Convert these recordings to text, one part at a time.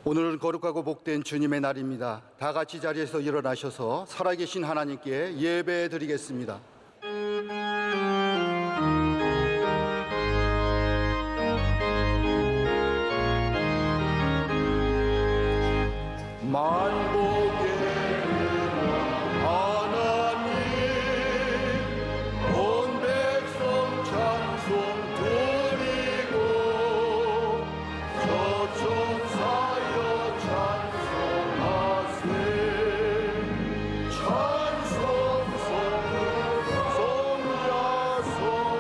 오늘은 거룩하고 복된 주님의 날입니다. 다 같이 자리에서 일어나셔서 살아계신 하나님께 예배 드리겠습니다. 만복의 하나님, 온 백성 찬송 드리고 저천사여 찬송하세. 찬송 성자 성령.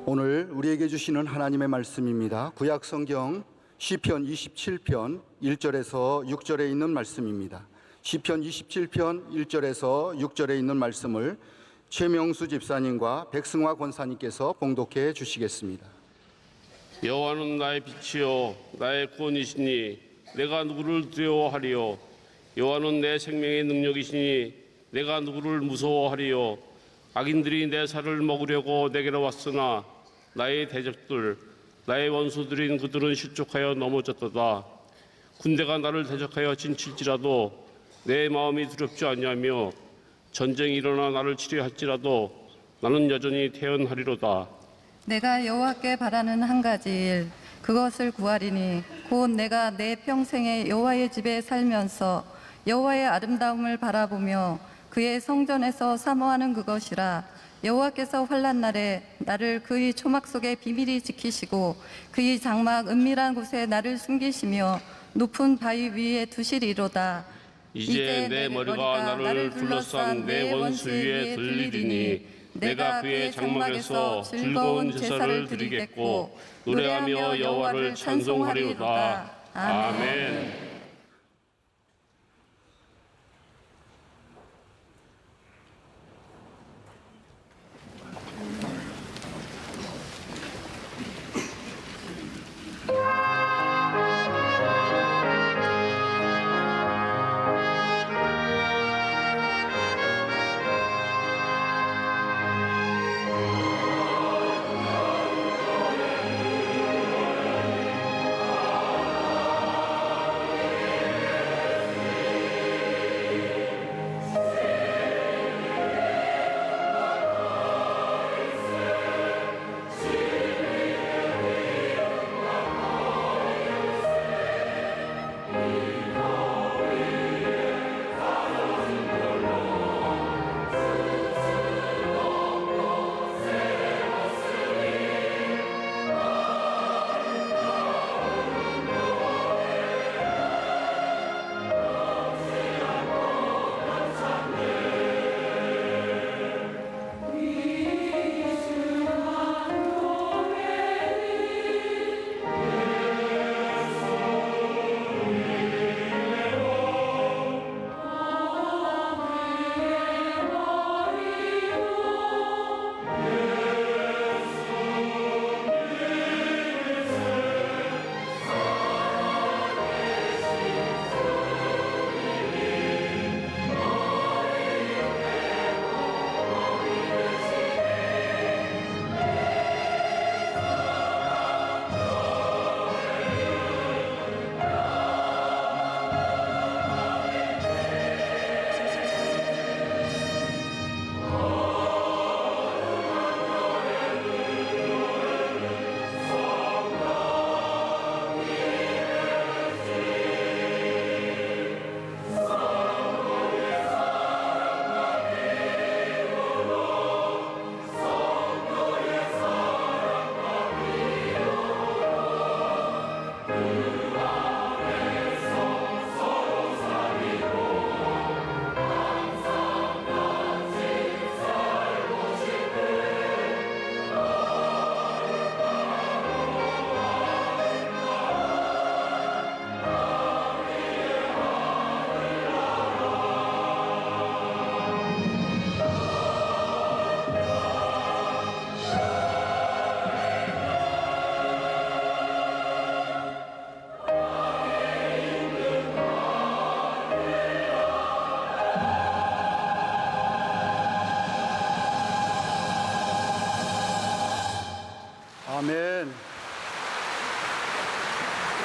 오늘 우리에게 주시는 하나님의 말씀입니다. 구약 성경 시편 27편 1절에서 6절에 있는 말씀입니다. 시편 27편 1절에서 6절에 있는 말씀을 최명수 집사님과 백승화 권사님께서 봉독해 주시겠습니다. 여호와는 나의 빛이요 나의 구원이시니 내가 누구를 두려워하리요. 여호와는 내 생명의 능력이시니 내가 누구를 무서워하리요. 악인들이 내 살을 먹으려고 내게로 왔으나 나의 대적들 나의 원수들인 그들은 실족하여 넘어졌도다. 군대가 나를 대적하여 진칠지라도 내 마음이 두렵지 아니하며 전쟁이 일어나 나를 치료할지라도 나는 여전히 태연하리로다. 내가 여호와께 바라는 한 가지 일 그것을 구하리니 곧 내가 내 평생에 여호와의 집에 살면서 여호와의 아름다움을 바라보며 그의 성전에서 사모하는 그것이라. 여호와께서 환난 날에 나를 그의 초막 속에 비밀히 지키시고 그의 장막 은밀한 곳에 나를 숨기시며 높은 바위 위에 두시리로다. 이제 내 머리가 나를 둘러싼 내 원수 위에 들리리니 내가 그의 장막에서 즐거운 제사를 드리겠고 노래하며 여호와를 찬송하리로다. 아멘.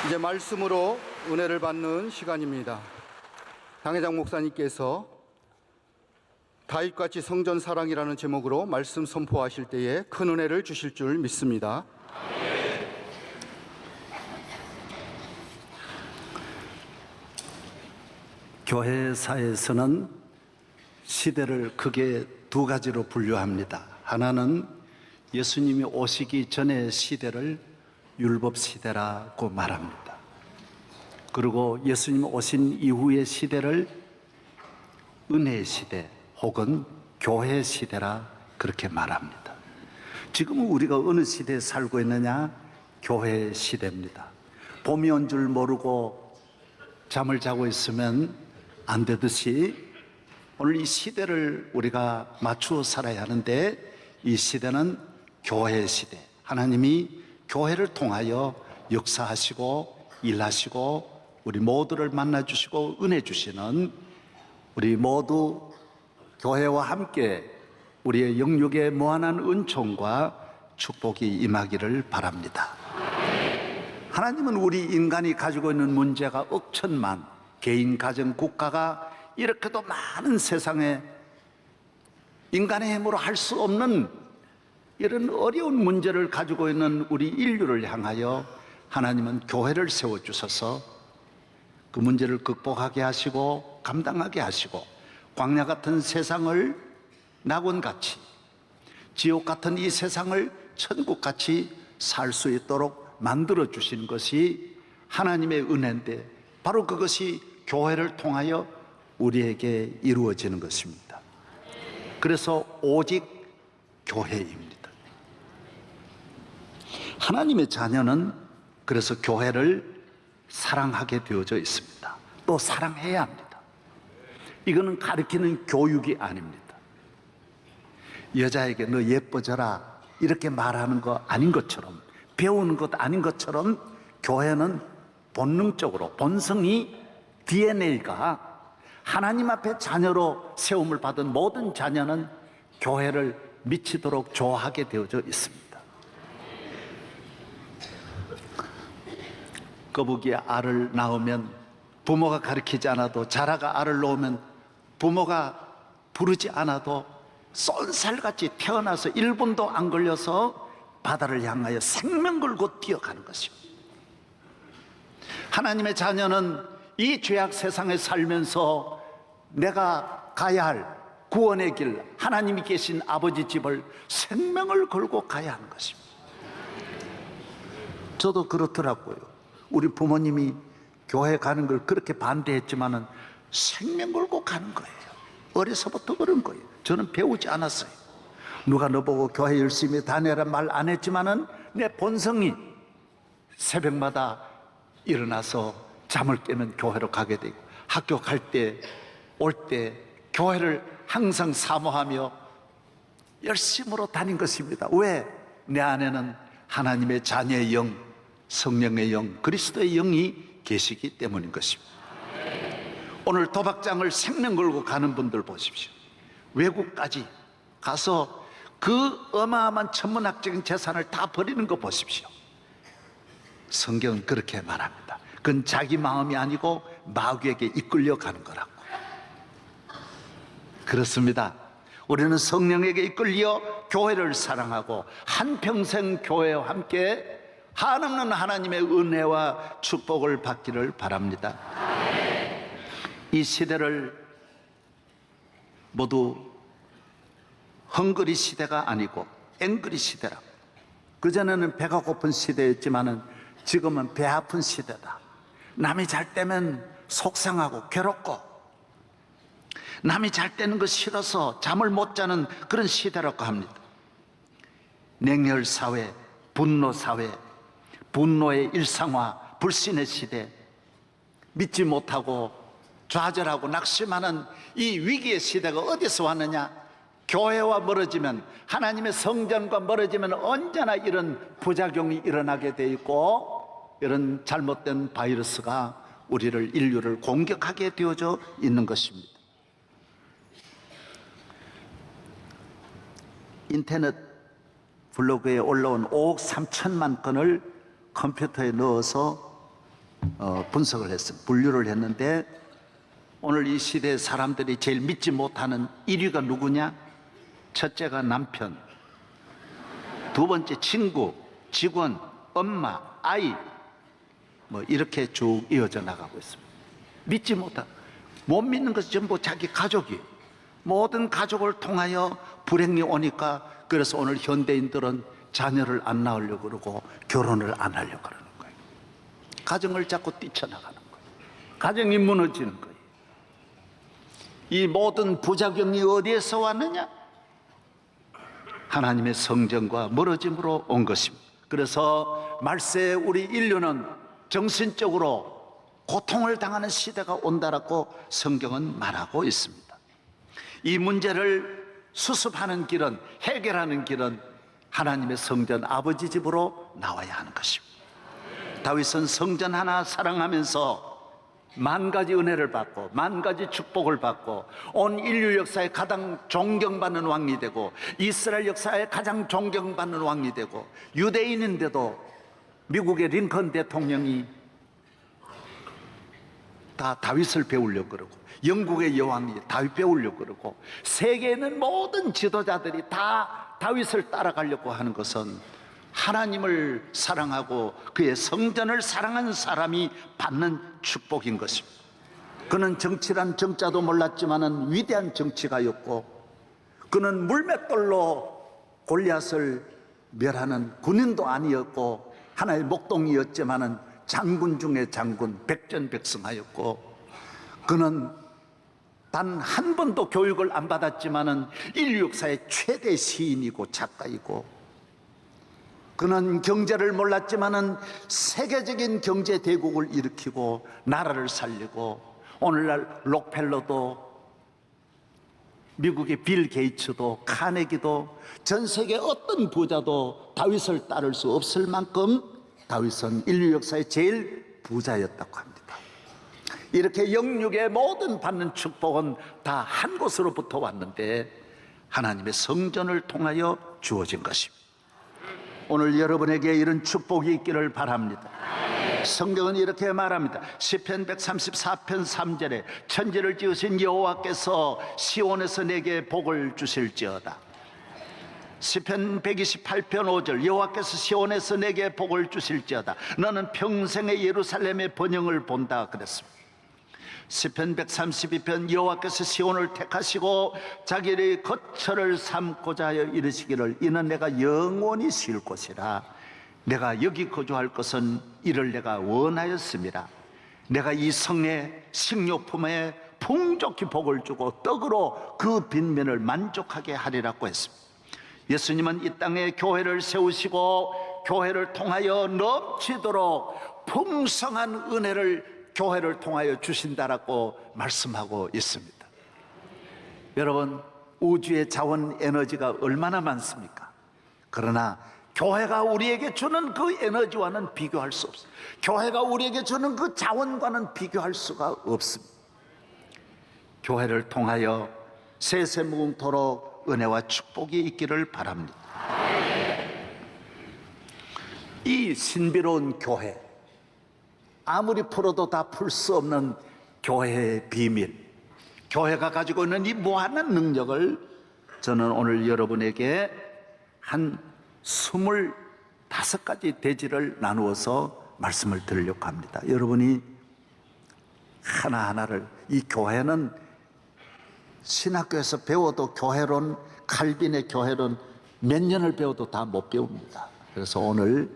이제 말씀으로 은혜를 받는 시간입니다. 당회장 목사님께서 다윗같이 성전 사랑이라는 제목으로 말씀 선포하실 때에 큰 은혜를 주실 줄 믿습니다. 교회사에서는 시대를 크게 두 가지로 분류합니다. 하나는 예수님이 오시기 전의 시대를 율법 시대라고 말합니다. 그리고 예수님 오신 이후의 시대를 은혜의 시대 혹은 교회 시대라 그렇게 말합니다. 지금 우리가 어느 시대에 살고 있느냐? 교회 시대입니다. 봄이 온 줄 모르고 잠을 자고 있으면 안 되듯이 오늘 이 시대를 우리가 맞추어 살아야 하는데, 이 시대는 교회 시대. 하나님이 교회를 통하여 역사하시고 일하시고 우리 모두를 만나주시고 은혜 주시는, 우리 모두 교회와 함께 우리의 영육에 무한한 은총과 축복이 임하기를 바랍니다. 하나님은 우리 인간이 가지고 있는 문제가 억천만, 개인, 가정, 국가가 이렇게도 많은 세상에 인간의 힘으로 할 수 없는 이런 어려운 문제를 가지고 있는 우리 인류를 향하여 하나님은 교회를 세워주셔서 그 문제를 극복하게 하시고 감당하게 하시고 광야 같은 세상을 낙원같이, 지옥 같은 이 세상을 천국같이 살 수 있도록 만들어 주신 것이 하나님의 은혜인데, 바로 그것이 교회를 통하여 우리에게 이루어지는 것입니다. 그래서 오직 교회입니다. 하나님의 자녀는 그래서 교회를 사랑하게 되어져 있습니다. 또 사랑해야 합니다. 이거는 가르치는 교육이 아닙니다. 여자에게 너 예뻐져라 이렇게 말하는 거 아닌 것처럼, 배우는 것 아닌 것처럼, 교회는 본능적으로, 본성이, DNA가 하나님 앞에 자녀로 세움을 받은 모든 자녀는 교회를 미치도록 좋아하게 되어져 있습니다. 거북이 알을 낳으면 부모가 가르치지 않아도, 자라가 알을 놓으면 부모가 부르지 않아도 쏜살같이 태어나서 1분도 안 걸려서 바다를 향하여 생명 걸고 뛰어가는 것입니다. 하나님의 자녀는 이 죄악 세상에 살면서 내가 가야 할 구원의 길, 하나님이 계신 아버지 집을 생명을 걸고 가야 하는 것입니다. 저도 그렇더라고요. 우리 부모님이 교회 가는 걸 그렇게 반대했지만은 생명 걸고 가는 거예요. 어려서부터 그런 거예요. 저는 배우지 않았어요. 누가 너보고 교회 열심히 다녀라 말 안 했지만은 내 본성이 새벽마다 일어나서 잠을 깨면 교회로 가게 되고, 학교 갈 때, 올 때 교회를 항상 사모하며 열심으로 다닌 것입니다. 왜? 내 안에는 하나님의 자녀의 영, 성령의 영, 그리스도의 영이 계시기 때문인 것입니다. 오늘 도박장을 생명 걸고 가는 분들 보십시오. 외국까지 가서 그 어마어마한 천문학적인 재산을 다 버리는 거 보십시오. 성경은 그렇게 말합니다. 그건 자기 마음이 아니고 마귀에게 이끌려 가는 거라고. 그렇습니다. 우리는 성령에게 이끌려 교회를 사랑하고 한평생 교회와 함께 한없는 하나님의 은혜와 축복을 받기를 바랍니다. 이 시대를 모두 헝그리 시대가 아니고 앵그리 시대라. 그전에는 배가 고픈 시대였지만은 지금은 배 아픈 시대다. 남이 잘 때면 속상하고 괴롭고, 남이 잘 때는 거 싫어서 잠을 못 자는 그런 시대라고 합니다. 냉혈 사회, 분노 사회, 분노의 일상화, 불신의 시대, 믿지 못하고 좌절하고 낙심하는 이 위기의 시대가 어디서 왔느냐? 교회와 멀어지면, 하나님의 성전과 멀어지면 언제나 이런 부작용이 일어나게 돼 있고, 이런 잘못된 바이러스가 우리를, 인류를 공격하게 되어져 있는 것입니다. 인터넷 블로그에 올라온 5억 3천만 건을 컴퓨터에 넣어서 분석을 했습니다. 분류를 했는데 오늘 이 시대의 사람들이 제일 믿지 못하는 1위가 누구냐? 첫째가 남편, 두 번째 친구, 직원, 엄마, 아이, 뭐 이렇게 쭉 이어져 나가고 있습니다. 믿지 못한, 못 믿는 것이 전부 자기 가족이, 모든 가족을 통하여 불행이 오니까, 그래서 오늘 현대인들은 자녀를 안 낳으려고 그러고 결혼을 안 하려고 그러는 거예요. 가정을 자꾸 뛰쳐나가는 거예요. 가정이 무너지는 거예요. 이 모든 부작용이 어디에서 왔느냐? 하나님의 성전과 멀어짐으로 온 것입니다. 그래서 말세에 우리 인류는 정신적으로 고통을 당하는 시대가 온다라고 성경은 말하고 있습니다. 이 문제를 수습하는 길은, 해결하는 길은 하나님의 성전 아버지 집으로 나와야 하는 것입니다. 다윗은 성전 하나 사랑하면서 만 가지 은혜를 받고 만 가지 축복을 받고 온 인류 역사에 가장 존경받는 왕이 되고 이스라엘 역사에 가장 존경받는 왕이 되고 유대인인데도 미국의 링컨 대통령이 다 다윗을 배우려고 그러고 영국의 여왕이 다윗 배우려고 그러고 세계에 있는 모든 지도자들이 다 다윗을 따라가려고 하는 것은 하나님을 사랑하고 그의 성전을 사랑하는 사람이 받는 축복인 것입니다. 그는 정치란 정자도 몰랐지만은 위대한 정치가였고 그는 물맷돌로 골리앗을 멸하는 군인도 아니었고 하나의 목동이었지만은 장군 중에 장군, 백전백승하였고 그는 단 한 번도 교육을 안 받았지만은 인류 역사의 최대 시인이고 작가이고 그는 경제를 몰랐지만은 세계적인 경제 대국을 일으키고 나라를 살리고 오늘날 록펠러도 미국의 빌 게이츠도 카네기도 전 세계 어떤 부자도 다윗을 따를 수 없을 만큼 다윗은 인류 역사의 제일 부자였다고 합니다. 이렇게 영육의 모든 받는 축복은 다 한 곳으로부터 왔는데 하나님의 성전을 통하여 주어진 것입니다. 오늘 여러분에게 이런 축복이 있기를 바랍니다. 성경은 이렇게 말합니다. 시편 134편 3절에 천지를 지으신 여호와께서 시온에서 내게 복을 주실지어다. 시편 128편 5절 여호와께서 시온에서 내게 복을 주실지어다. 너는 평생의 예루살렘의 번영을 본다 그랬습니다. 시편 132편 여호와께서 시온을 택하시고 자기의 거처를 삼고자 하여 이르시기를 이는 내가 영원히 쉴 곳이라. 내가 여기 거주할 것은 이를 내가 원하였습니다. 내가 이 성의 식료품에 풍족히 복을 주고 떡으로 그 빈면을 만족하게 하리라고 했습니다. 예수님은 이 땅에 교회를 세우시고 교회를 통하여 넘치도록 풍성한 은혜를 교회를 통하여 주신다라고 말씀하고 있습니다. 여러분, 우주의 자원 에너지가 얼마나 많습니까? 그러나 교회가 우리에게 주는 그 에너지와는 비교할 수 없습니다. 교회가 우리에게 주는 그 자원과는 비교할 수가 없습니다. 교회를 통하여 세세무궁토록 은혜와 축복이 있기를 바랍니다. 이 신비로운 교회, 아무리 풀어도 다 풀 수 없는 교회의 비밀, 교회가 가지고 있는 이 무한한 능력을 저는 오늘 여러분에게 한 25가지 대지를 나누어서 말씀을 드리려고 합니다. 여러분이 하나하나를, 이 교회는 신학교에서 배워도 교회론, 칼빈의 교회론 몇 년을 배워도 다 못 배웁니다. 그래서 오늘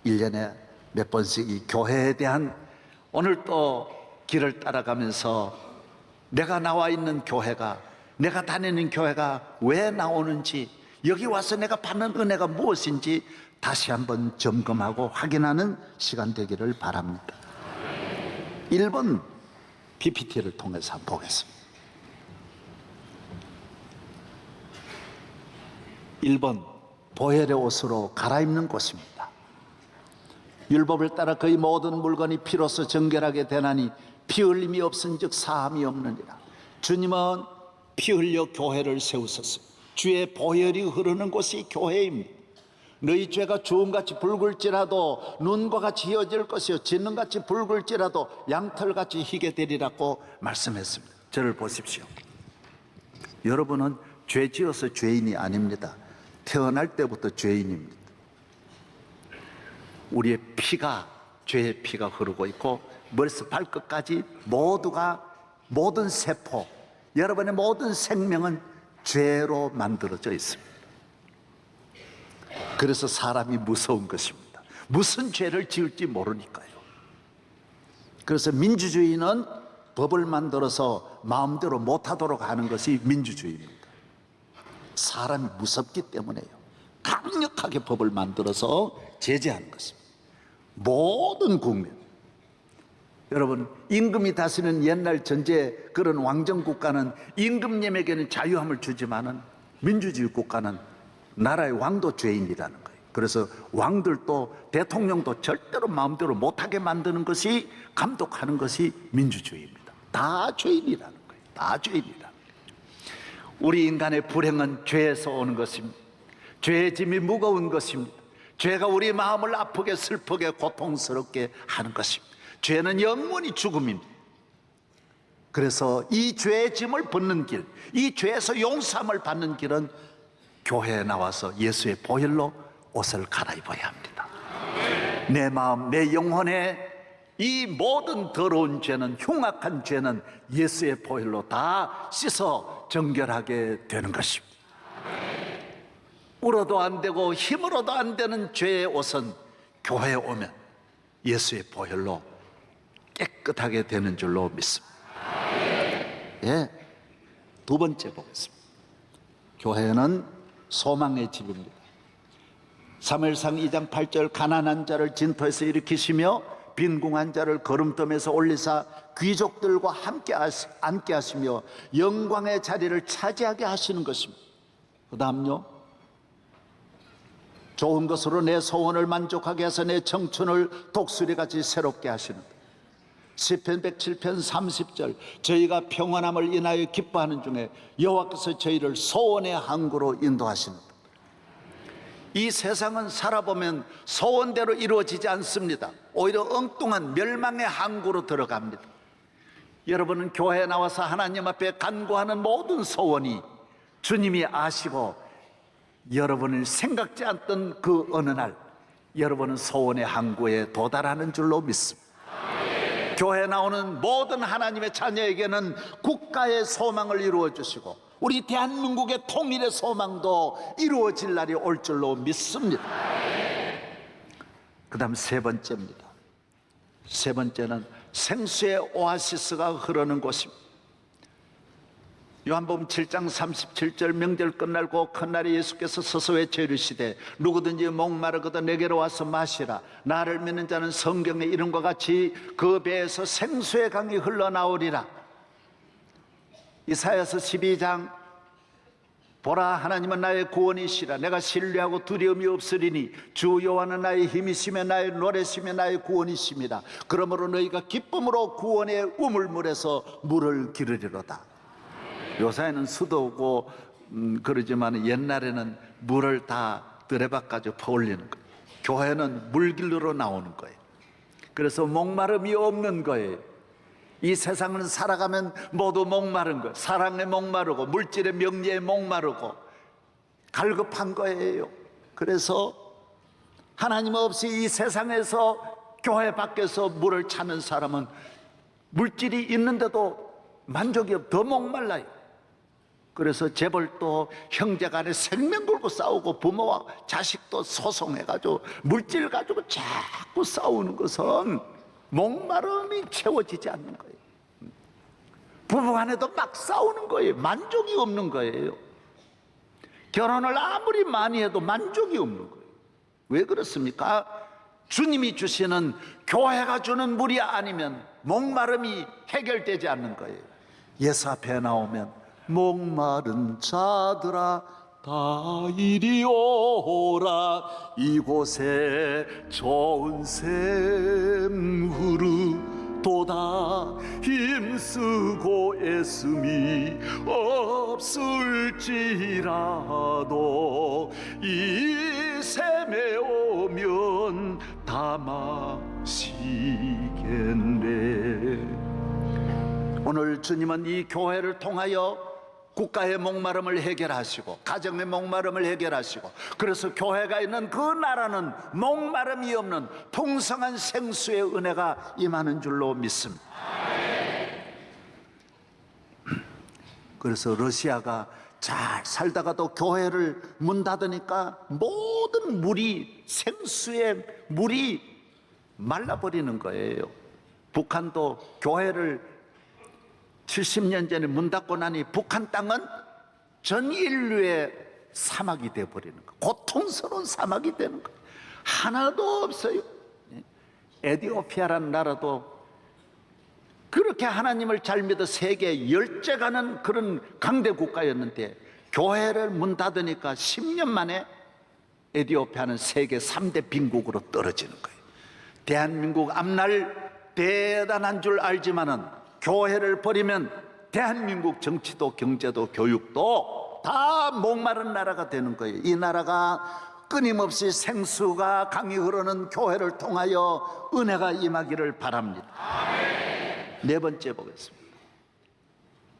1년에 몇 번씩 이 교회에 대한, 오늘 또 길을 따라가면서 내가 나와 있는 교회가, 내가 다니는 교회가 왜 나오는지, 여기 와서 내가 받는 은혜가 무엇인지 다시 한번 점검하고 확인하는 시간 되기를 바랍니다. 1번 PPT를 통해서 한번 보겠습니다. 1번 보혈의 옷으로 갈아입는 곳입니다. 율법을 따라 그의 모든 물건이 피로써 정결하게 되나니 피 흘림이 없은즉 사함이 없느니라. 주님은 피 흘려 교회를 세우셨습니다. 주의 보혈이 흐르는 곳이 교회입니다. 너희 죄가 주홍같이 붉을지라도 눈과 같이 희어질 것이요 진눈같이 붉을지라도 양털같이 희게 되리라고 말씀했습니다. 저를 보십시오. 여러분은 죄 지어서 죄인이 아닙니다. 태어날 때부터 죄인입니다. 우리의 피가, 죄의 피가 흐르고 있고 머리에서 발끝까지 모든 세포, 여러분의 모든 생명은 죄로 만들어져 있습니다. 그래서 사람이 무서운 것입니다. 무슨 죄를 지을지 모르니까요. 그래서 민주주의는 법을 만들어서 마음대로 못하도록 하는 것이 민주주의입니다. 사람이 무섭기 때문에요. 강력하게 법을 만들어서 제재하는 것입니다. 모든 국민, 여러분, 임금이 다스리는 옛날 전제 그런 왕정국가는 임금님에게는 자유함을 주지만은 민주주의 국가는 나라의 왕도 죄인이라는 거예요. 그래서 왕들도 대통령도 절대로 마음대로 못하게 만드는 것이, 감독하는 것이 민주주의입니다. 다 죄인이라는 거예요. 다 죄인이라는 거예요. 우리 인간의 불행은 죄에서 오는 것입니다. 죄의 짐이 무거운 것입니다. 죄가 우리 마음을 아프게 슬프게 고통스럽게 하는 것입니다. 죄는 영원히 죽음입니다. 그래서 이 죄의 짐을 벗는 길, 이 죄에서 용서함을 받는 길은 교회에 나와서 예수의 보혈로 옷을 갈아입어야 합니다. 내 마음, 내 영혼에 이 모든 더러운 죄는, 흉악한 죄는 예수의 보혈로 다 씻어 정결하게 되는 것입니다. 울어도 안 되고 힘으로도 안 되는 죄의 옷은 교회에 오면 예수의 보혈로 깨끗하게 되는 줄로 믿습니다. 예, 두 번째 보겠습니다. 교회는 소망의 집입니다. 사무엘상 2장 8절 가난한 자를 진토에서 일으키시며 빈궁한 자를 거름덤에서 올리사 귀족들과 함께 앉게 하시며 영광의 자리를 차지하게 하시는 것입니다. 그 다음요, 좋은 것으로 내 소원을 만족하게 해서 내 청춘을 독수리같이 새롭게 하시는 시편 107편 30절 저희가 평안함을 인하여 기뻐하는 중에 여호와께서 저희를 소원의 항구로 인도하시는 것. 이 세상은 살아보면 소원대로 이루어지지 않습니다. 오히려 엉뚱한 멸망의 항구로 들어갑니다. 여러분은 교회에 나와서 하나님 앞에 간구하는 모든 소원이 주님이 아시고 여러분을 생각지 않던 그 어느 날 여러분은 소원의 항구에 도달하는 줄로 믿습니다. 교회에 나오는 모든 하나님의 자녀에게는 국가의 소망을 이루어 주시고 우리 대한민국의 통일의 소망도 이루어질 날이 올 줄로 믿습니다. 그 다음 세 번째입니다. 세 번째는 생수의 오아시스가 흐르는 곳입니다. 요한복음 7장 37절 명절 끝날고 큰날에 예수께서 서서 외쳐 이르시되 누구든지 목마르거든 내게로 와서 마시라. 나를 믿는 자는 성경의 이름과 같이 그 배에서 생수의 강이 흘러나오리라. 이사야서 12장 보라 하나님은 나의 구원이시라. 내가 신뢰하고 두려움이 없으리니 주 여호와는 나의 힘이시며 나의 노래시며 나의 구원이십니다. 그러므로 너희가 기쁨으로 구원의 우물물에서 물을 기르리로다. 요새는 수도고 그러지만 옛날에는 물을 다 드레박 가지고 퍼올리는 거예요. 교회는 물길로 나오는 거예요. 그래서 목마름이 없는 거예요. 이 세상을 살아가면 모두 목마른 거예요. 사랑에 목마르고 물질의 명예에 목마르고 갈급한 거예요. 그래서 하나님 없이 이 세상에서 교회 밖에서 물을 찾는 사람은 물질이 있는데도 만족이 없어 더 목말라요. 그래서 재벌 또 형제간에 생명 걸고 싸우고 부모와 자식도 소송해가지고 물질 가지고 자꾸 싸우는 것은 목마름이 채워지지 않는 거예요. 부부간에도 막 싸우는 거예요. 만족이 없는 거예요. 결혼을 아무리 많이 해도 만족이 없는 거예요. 왜 그렇습니까? 주님이 주시는 교회가 주는 물이 아니면 목마름이 해결되지 않는 거예요. 예수 앞에 나오면 목마른 자들아 다 이리 오라. 이곳에 좋은 샘 도다 힘쓰고 애씀이 없을지라도 이 샘에 오면 다 마시겠네. 오늘 주님은 이 교회를 통하여 국가의 목마름을 해결하시고 가정의 목마름을 해결하시고, 그래서 교회가 있는 그 나라는 목마름이 없는 풍성한 생수의 은혜가 임하는 줄로 믿습니다. 그래서 러시아가 잘 살다가도 교회를 문 닫으니까 모든 물이, 생수의 물이 말라버리는 거예요. 북한도 교회를 70년 전에 문 닫고 나니 북한 땅은 전 인류의 사막이 되어버리는 거예요. 고통스러운 사막이 되는 거예요. 하나도 없어요. 에티오피아라는 나라도 그렇게 하나님을 잘 믿어 세계 열째가는 그런 강대 국가였는데 교회를 문 닫으니까 10년 만에 에티오피아는 세계 3대 빈국으로 떨어지는 거예요. 대한민국 앞날 대단한 줄 알지만은 교회를 버리면 대한민국 정치도 경제도 교육도 다 목마른 나라가 되는 거예요. 이 나라가 끊임없이 생수가 강이 흐르는 교회를 통하여 은혜가 임하기를 바랍니다. 네 번째 보겠습니다.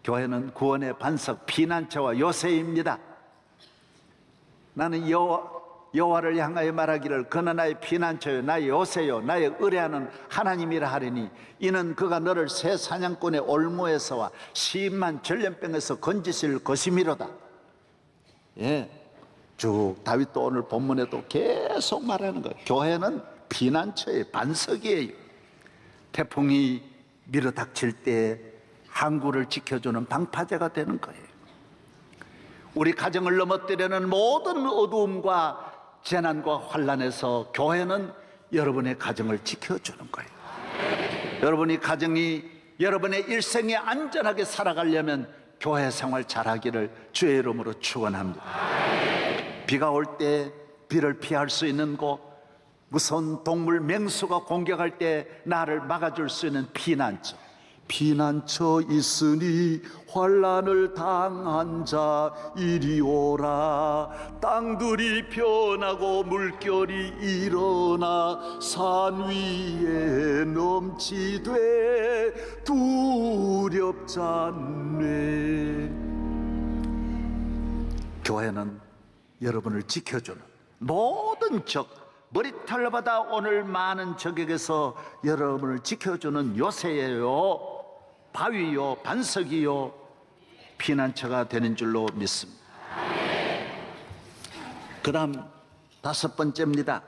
교회는 구원의 반석, 피난처와 요새입니다. 나는 여호와를 향하여 말하기를 그는 나의 피난처요 나의 요새요 나의 의뢰하는 하나님이라 하리니 이는 그가 너를 새 사냥꾼의 올무에서와 심한 전염병에서 건지실 것이미로다. 예, 쭉 다윗도 오늘 본문에도 계속 말하는 거예요. 교회는 피난처의 반석이에요. 태풍이 밀어닥칠 때 항구를 지켜주는 방파제가 되는 거예요. 우리 가정을 넘어뜨리는 모든 어두움과 재난과 환난에서 교회는 여러분의 가정을 지켜주는 거예요. 여러분이 가정이 여러분의 일생에 안전하게 살아가려면 교회 생활 잘하기를 주의 이름으로 축원합니다. 비가 올 때 비를 피할 수 있는 곳, 무서운 동물 맹수가 공격할 때 나를 막아줄 수 있는 피난처. 피난처 있으니 환난을 당한 자 이리 오라. 땅들이 변하고 물결이 일어나 산 위에 넘치되 두렵지 않네. 교회는 여러분을 지켜주는 모든 적, 머리털보다 오늘 많은 적에게서 여러분을 지켜주는 요새예요, 바위요, 반석이요, 피난처가 되는 줄로 믿습니다. 그 다음 다섯 번째입니다.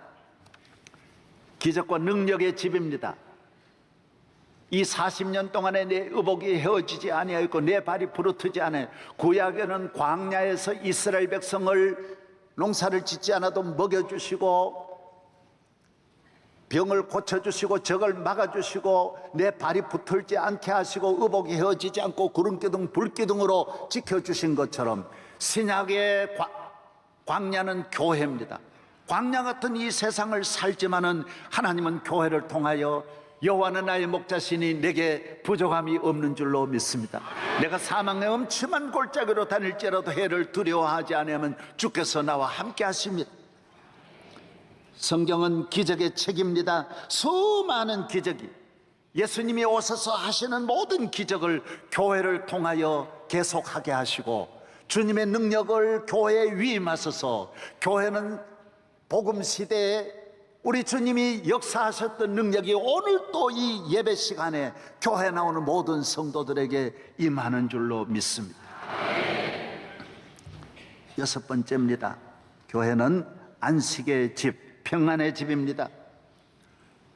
기적과 능력의 집입니다. 이 40년 동안에 내 의복이 헤어지지 아니하였고 내 발이 부르트지 않아요. 구약에는 광야에서 이스라엘 백성을 농사를 짓지 않아도 먹여주시고 병을 고쳐주시고 적을 막아주시고 내 발이 붙을지 않게 하시고 의복이 헤어지지 않고 구름기둥 불기둥으로 지켜주신 것처럼 신약의 광야는 교회입니다. 광야 같은 이 세상을 살지만은 하나님은 교회를 통하여 여호와는 나의 목자시니 내게 부족함이 없는 줄로 믿습니다. 내가 사망의 엄침한 골짜기로 다닐지라도 해를 두려워하지 않으면 주께서 나와 함께 하십니다. 성경은 기적의 책입니다. 수많은 기적이, 예수님이 오셔서 하시는 모든 기적을 교회를 통하여 계속하게 하시고 주님의 능력을 교회에 위임하셔서 교회는 복음 시대에 우리 주님이 역사하셨던 능력이 오늘 또 이 예배 시간에 교회에 나오는 모든 성도들에게 임하는 줄로 믿습니다. 여섯 번째입니다. 교회는 안식의 집, 평안의 집입니다.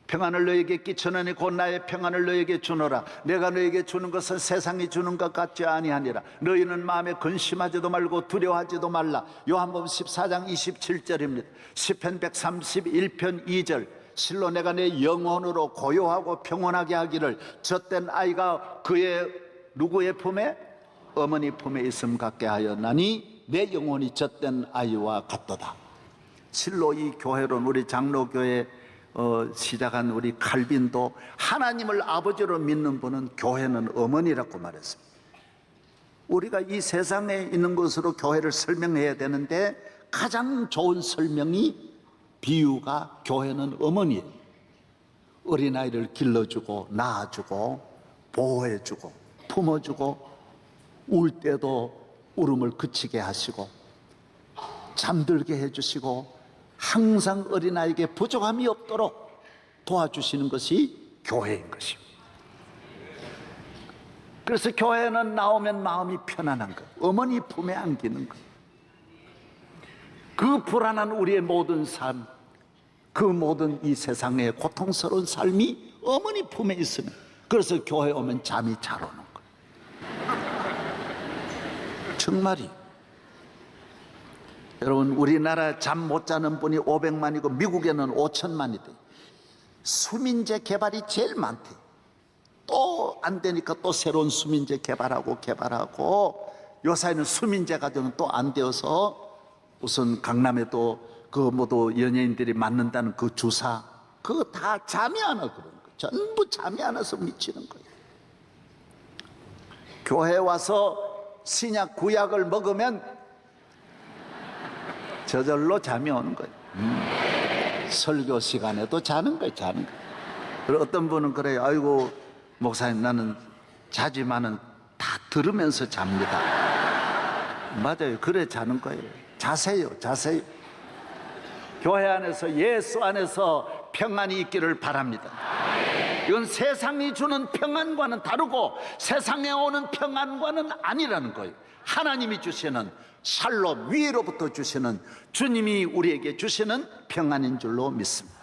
평안을 너에게 끼쳐느니 곧 나의 평안을 너에게 주노라. 내가 너에게 주는 것은 세상이 주는 것 같지 아니하니라. 너희는 마음에 근심하지도 말고 두려워하지도 말라. 요한복음 14장 27절입니다. 시편 131편 2절. 실로 내가 내 영혼으로 고요하고 평온하게 하기를 젖된 아이가 그의 누구의 품에? 어머니 품에 있음 같게 하였나니 내 영혼이 젖된 아이와 같도다. 실로 이 교회론 우리 장로교회 시작한 우리 칼빈도 하나님을 아버지로 믿는 분은 교회는 어머니라고 말했습니다. 우리가 이 세상에 있는 것으로 교회를 설명해야 되는데 가장 좋은 설명이 비유가 교회는 어머니예요. 어린아이를 길러주고 낳아주고 보호해주고 품어주고 울 때도 울음을 그치게 하시고 잠들게 해주시고 항상 어린아이에게 부족함이 없도록 도와주시는 것이 교회인 것입니다. 그래서 교회는 나오면 마음이 편안한 것, 어머니 품에 안기는 것. 그 불안한 우리의 모든 삶, 그 모든 이 세상의 고통스러운 삶이 어머니 품에 있으면, 그래서 교회 오면 잠이 잘 오는 거예요. 정말이. 여러분, 우리나라 잠 못 자는 분이 500만이고 미국에는 5천만이 돼. 수민제 개발이 제일 많대. 또 안 되니까 또 새로운 수민제 개발하고 요사이는 수민제 가지고는 또 안 되어서 우선 강남에도 그 모두 연예인들이 맞는다는 그 주사, 그거 다 잠이 안 와. 그런 거 전부 잠이 안 와서 미치는 거예요. 교회 와서 신약 구약을 먹으면 저절로 잠이 오는 거예요. 설교 시간에도 자는 거예요. 그리고 어떤 분은 그래요. 아이고 목사님, 나는 자지만은 다 들으면서 잡니다. 맞아요. 그래 자는 거예요. 자세요. 교회 안에서, 예수 안에서 평안이 있기를 바랍니다. 이건 세상이 주는 평안과는 다르고 세상에 오는 평안과는 아니라는 거예요. 하나님이 주시는 샬롬, 위로부터 주시는, 주님이 우리에게 주시는 평안인 줄로 믿습니다.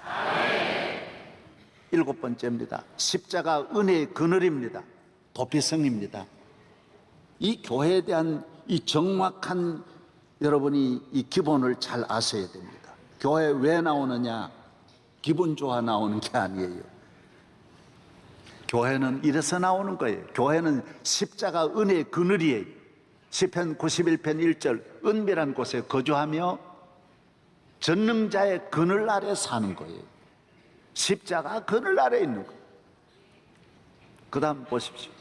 7번째입니다. 십자가 은혜의 그늘입니다. 도피성입니다. 이 교회에 대한 이 정확한 여러분이 이 기본을 잘 아셔야 됩니다. 교회 왜 나오느냐? 기분 좋아 나오는 게 아니에요. 교회는 이래서 나오는 거예요. 교회는 십자가 은혜의 그늘이에요. 시편 91편 1절, 은밀한 곳에 거주하며 전능자의 그늘 아래 사는 거예요. 십자가 그늘 아래 있는 거예요. 그 다음 보십시오.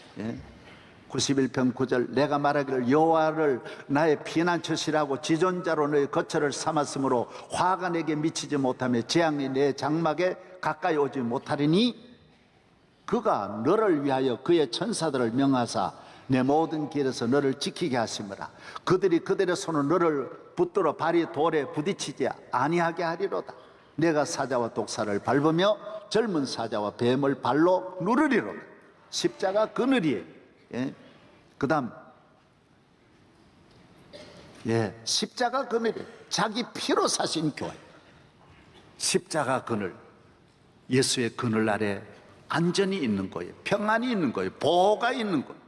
91편 9절, 내가 말하기를 여호와를 나의 피난처시라고 지존자로 너의 거처를 삼았으므로 화가 내게 미치지 못하며 재앙이 내 장막에 가까이 오지 못하리니 그가 너를 위하여 그의 천사들을 명하사 내 모든 길에서 너를 지키게 하심이라. 그들이 그들의 손을 너를 붙들어 발이 돌에 부딪히지 아니하게 하리로다. 내가 사자와 독사를 밟으며 젊은 사자와 뱀을 발로 누르리로다. 십자가 그늘이에요. 그 다음, 십자가 그늘이에요. 자기 피로 사신 교회. 십자가 그늘, 예수의 그늘 아래 안전이 있는 거예요. 평안이 있는 거예요. 보호가 있는 거예요.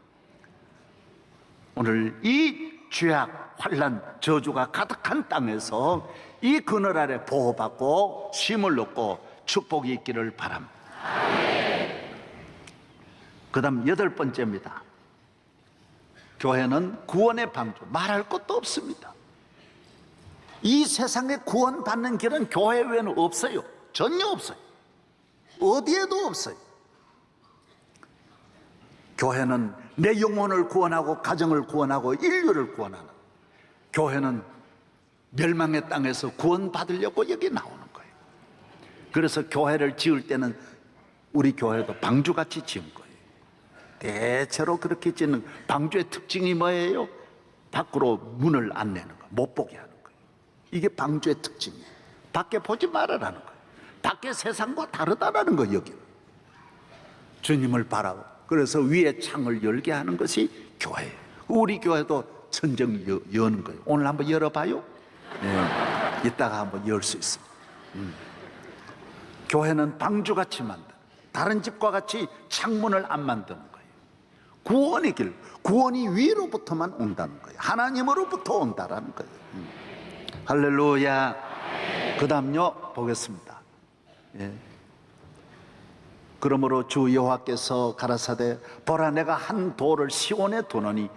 오늘 이 죄악, 환난, 저주가 가득한 땅에서 이 그늘 아래 보호받고 쉼을 얻고 축복이 있기를 바랍니다. 그 다음 8번째입니다. 교회는 구원의 방주, 말할 것도 없습니다. 이 세상에 구원받는 길은 교회 외에는 없어요. 전혀 없어요. 어디에도 없어요. 교회는 내 영혼을 구원하고 가정을 구원하고 인류를 구원하는, 교회는 멸망의 땅에서 구원받으려고 여기 나오는 거예요. 그래서 교회를 지을 때는 우리 교회도 방주같이 지은 거예요. 대체로 그렇게 짓는 방주의 특징이 뭐예요? 밖으로 문을 안 내는 거, 못 보게 하는 거예요. 이게 방주의 특징이에요. 밖에 보지 말아라는 거예요. 밖에 세상과 다르다라는 거예요. 여기는 주님을 바라고, 그래서 위에 창을 열게 하는 것이 교회예요. 우리 교회도 천정 여는 거예요. 오늘 한번 열어봐요. 이따가 한번 열 수 있습니다. 교회는 방주같이 만든, 다른 집과 같이 창문을 안 만드는 거예요. 구원의 길, 구원이 위로부터만 온다는 거예요. 하나님으로부터 온다라는 거예요. 할렐루야. 그 다음요 보겠습니다. 그러므로 주 여호와께서 가라사대, 보라 내가 한 돌을 시온에 두노니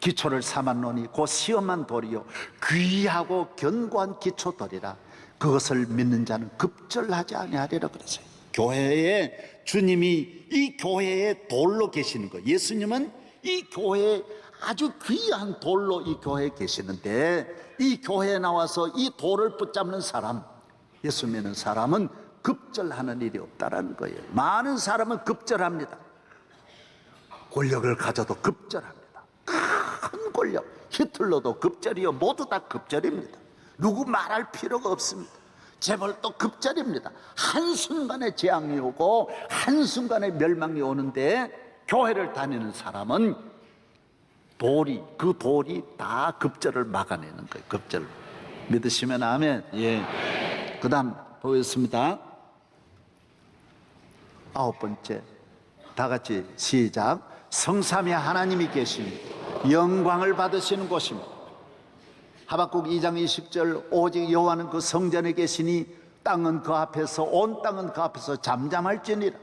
기초를 삼았노니 곧 시험한 돌이요 귀하고 견고한 기초돌이라. 그것을 믿는 자는 급절하지 아니하리라 그랬어요. 교회에 주님이 이 교회에 돌로 계시는 거예요. 예수님은 이 교회에 아주 귀한 돌로 이 교회에 계시는데, 이 교회에 나와서 이 돌을 붙잡는 사람, 예수 믿는 사람은 급절하는 일이 없다라는 거예요. 많은 사람은 급절합니다. 권력을 가져도 급절합니다. 큰 권력, 히틀러도 급절이요, 모두 다 급절입니다. 누구 말할 필요가 없습니다. 재벌도 급절입니다. 한순간에 재앙이 오고 한순간에 멸망이 오는데, 교회를 다니는 사람은 그 돌이 다 급절을 막아내는 거예요. 급절. 믿으시면 아멘. 예. 그 다음 보겠습니다. 9번째, 다 같이 시작. 성삼위 하나님이 계십니다. 영광을 받으시는 곳입니다. 하박국 2장 20절, 오직 여호와는 그 성전에 계시니 땅은 그 앞에서, 온 땅은 그 앞에서 잠잠할지니라.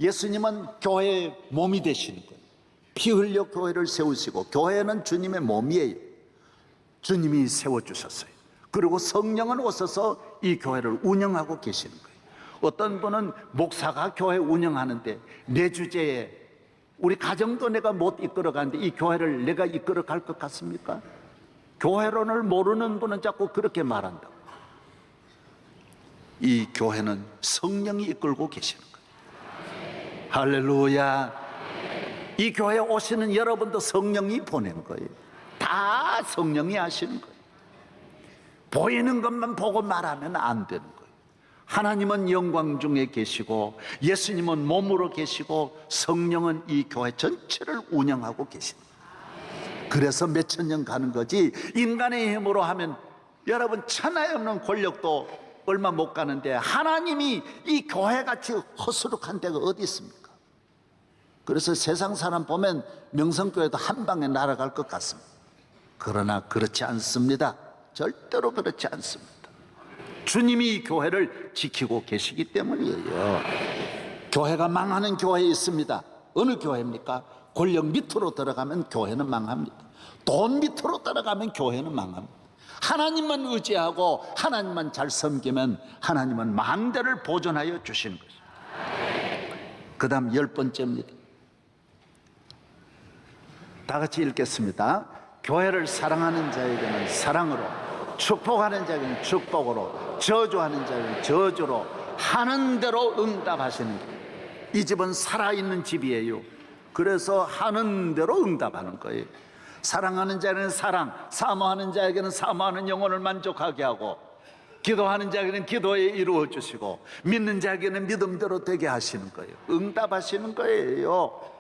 예수님은 교회의 몸이 되시는 거예요. 피 흘려 교회를 세우시고, 교회는 주님의 몸이에요. 주님이 세워주셨어요. 그리고 성령은 오셔서 이 교회를 운영하고 계시는 거예요. 어떤 분은 목사가 교회 운영하는데 내 주제에 우리 가정도 내가 못 이끌어가는데 이 교회를 내가 이끌어갈 것 같습니까? 교회론을 모르는 분은 자꾸 그렇게 말한다. 이 교회는 성령이 이끌고 계시는 거예요. 할렐루야. 이 교회에 오시는 여러분도 성령이 보낸 거예요. 다 성령이 하시는 거예요. 보이는 것만 보고 말하면 안 되는 거예요. 하나님은 영광 중에 계시고, 예수님은 몸으로 계시고, 성령은 이 교회 전체를 운영하고 계십니다. 그래서 몇천 년 가는 거지, 인간의 힘으로 하면 여러분 천하에 없는 권력도 얼마 못 가는데, 하나님이 이 교회같이 허수룩한 데가 어디 있습니까? 그래서 세상 사람 보면 명성교회도 한 방에 날아갈 것 같습니다. 그러나 그렇지 않습니다. 절대로 그렇지 않습니다. 주님이 이 교회를 지키고 계시기 때문이에요. 교회가 망하는 교회 있습니다. 어느 교회입니까? 권력 밑으로 들어가면 교회는 망합니다. 돈 밑으로 들어가면 교회는 망합니다. 하나님만 의지하고 하나님만 잘 섬기면 하나님은 만대를 보존하여 주시는 것입니다. 그 다음 10번째입니다. 다 같이 읽겠습니다. 교회를 사랑하는 자에게는 사랑으로, 축복하는 자에게는 축복으로, 저주하는 자에게는 저주로 하는 대로 응답하시는 거예요. 이 집은 살아있는 집이에요. 그래서 하는 대로 응답하는 거예요. 사랑하는 자에게는 사랑, 사모하는 자에게는 사모하는 영혼을 만족하게 하고, 기도하는 자에게는 기도에 이루어 주시고, 믿는 자에게는 믿음대로 되게 하시는 거예요. 응답하시는 거예요.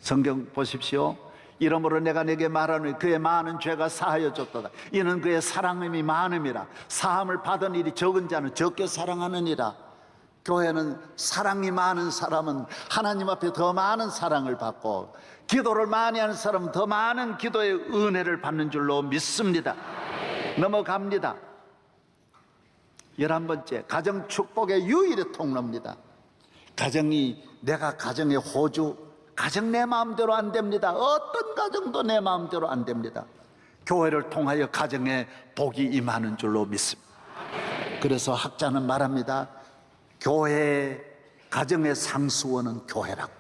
성경 보십시오. 이러므로 내가 내게 말하노니 그의 많은 죄가 사하여 줬도다. 이는 그의 사랑함이 많음이라. 사함을 받은 일이 적은 자는 적게 사랑하느니라. 교회는 사랑이 많은 사람은 하나님 앞에 더 많은 사랑을 받고, 기도를 많이 하는 사람은 더 많은 기도의 은혜를 받는 줄로 믿습니다. 넘어갑니다. 11번째, 가정 축복의 유일의 통로입니다. 내가 가정의 호주, 가정 내 마음대로 안 됩니다. 어떤 가정도 내 마음대로 안 됩니다. 교회를 통하여 가정에 복이 임하는 줄로 믿습니다. 그래서 학자는 말합니다. 가정의 상수원은 교회라고.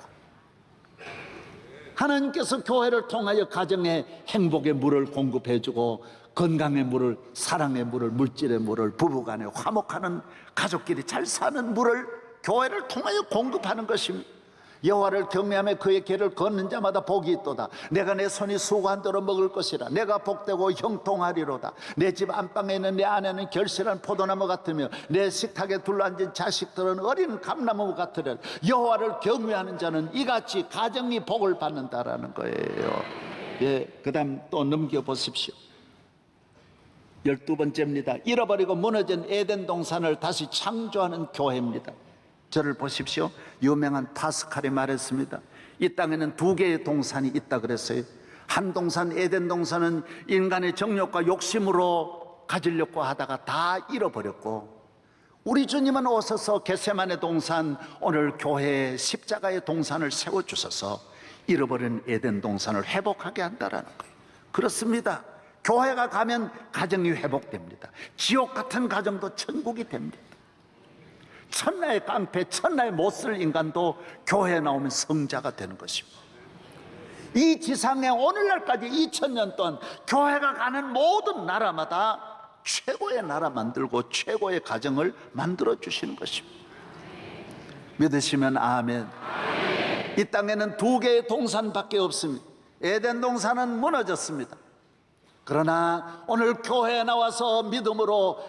하나님께서 교회를 통하여 가정에 행복의 물을 공급해주고, 건강의 물을, 사랑의 물을, 물질의 물을, 부부간에 화목하는, 가족끼리 잘 사는 물을 교회를 통하여 공급하는 것입니다. 여호와를 경외하며 그의 길을 걷는 자마다 복이 있도다. 내가 내 손이 수고한 대로 먹을 것이라. 내가 복되고 형통하리로다. 내 집 안방에 있는 내 아내는 결실한 포도나무 같으며 내 식탁에 둘러앉은 자식들은 어린 감나무 같으리라. 여호와를 경외하는 자는 이같이 가정이 복을 받는다라는 거예요. 예, 그 다음 또 넘겨보십시오. 12번째입니다. 잃어버리고 무너진 에덴 동산을 다시 창조하는 교회입니다. 저를 보십시오. 유명한 파스칼이 말했습니다. 이 땅에는 두 개의 동산이 있다 그랬어요. 한 동산, 에덴 동산은 인간의 정욕과 욕심으로 가지려고 하다가 다 잃어버렸고, 우리 주님은 오셔서 겟세마네 동산, 오늘 교회에 십자가의 동산을 세워주셔서 잃어버린 에덴 동산을 회복하게 한다라는 거예요. 그렇습니다. 교회가 가면 가정이 회복됩니다. 지옥 같은 가정도 천국이 됩니다. 천하의 깡패, 천하의 못쓸 인간도 교회에 나오면 성자가 되는 것입니다. 이 지상에 오늘날까지 2000년 동안 교회가 가는 모든 나라마다 최고의 나라 만들고 최고의 가정을 만들어 주시는 것입니다. 믿으시면 아멘. 이 땅에는 두 개의 동산밖에 없습니다. 에덴 동산은 무너졌습니다. 그러나 오늘 교회에 나와서 믿음으로